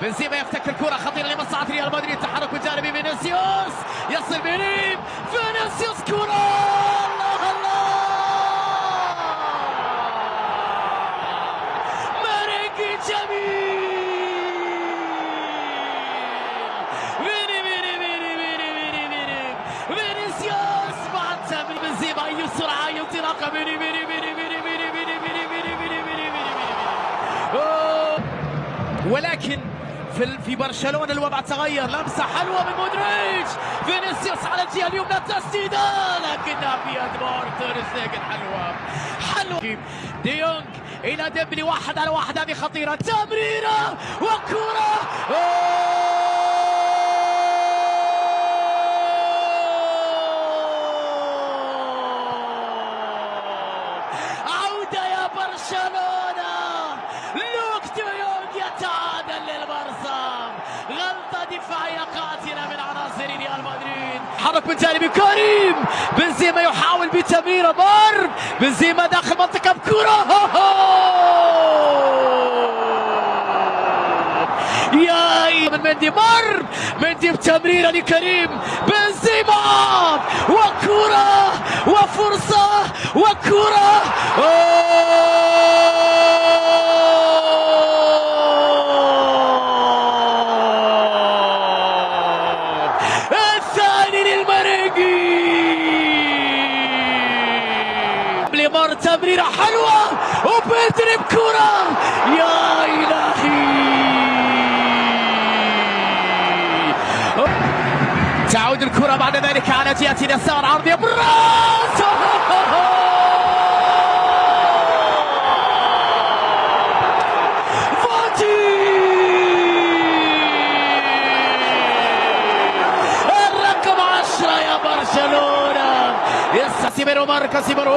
بنزيما يفتك الكرة خطيرة لمصلحة ريال مدريد. تحرك بجانب فينيسيوس، يصل بيريم، فينيسيوس كرة، الله الله، مرقي جميل، فينيسيوس مع التمرير. بنزيما أي سرعة، أي انطلاقة، ولكن في برشلونة الوضع تغير. لمسة حلوة من مودريتش، فينيسيوس على الجهة اليمنى، تسديدة لكنها في يد تير شتيجن. حلوة ديونج إلى ديمبلي، 1 على 1، هذه خطيرة، تمريرة وكرة، عودة يا برشلونة، لوك ديونج يتعادل للبرصا، غلطة دفاعية قاتلة من عناصر ريال مدريد. حرك من جانب كريم، بنزيما يحاول بتمريرة، ضرب بنزيما داخل منطقة بكرة، يا من مندي، مر مندي بتمريرة لكريم بنزيما، وكرة وفرصة وكرة، الثاني للمريقي، مر تمريرة حلوة وبيدري بكرة، يا إلهي، تعود الكرة بعد ذلك على جهة اليسار، عرضية بالراس، فاتي الرقم 10 يا برشلونة، كاسيميرو، كاسيميرو،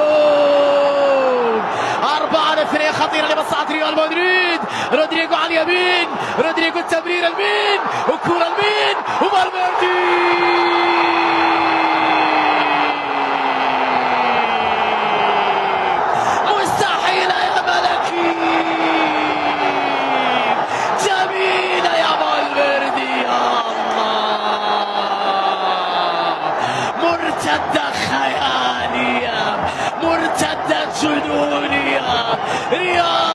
4-2، خطيرة لمصلحة ريال مدريد. رودريجو على اليمين، رودريجو التمرير اليمين، وكرة اليمين، وفالفيردي، مستحيلة يا ملكي، جميلة يا فالفيردي، يا الله، مرتدة خيالية، مرتدة جنونية، ريال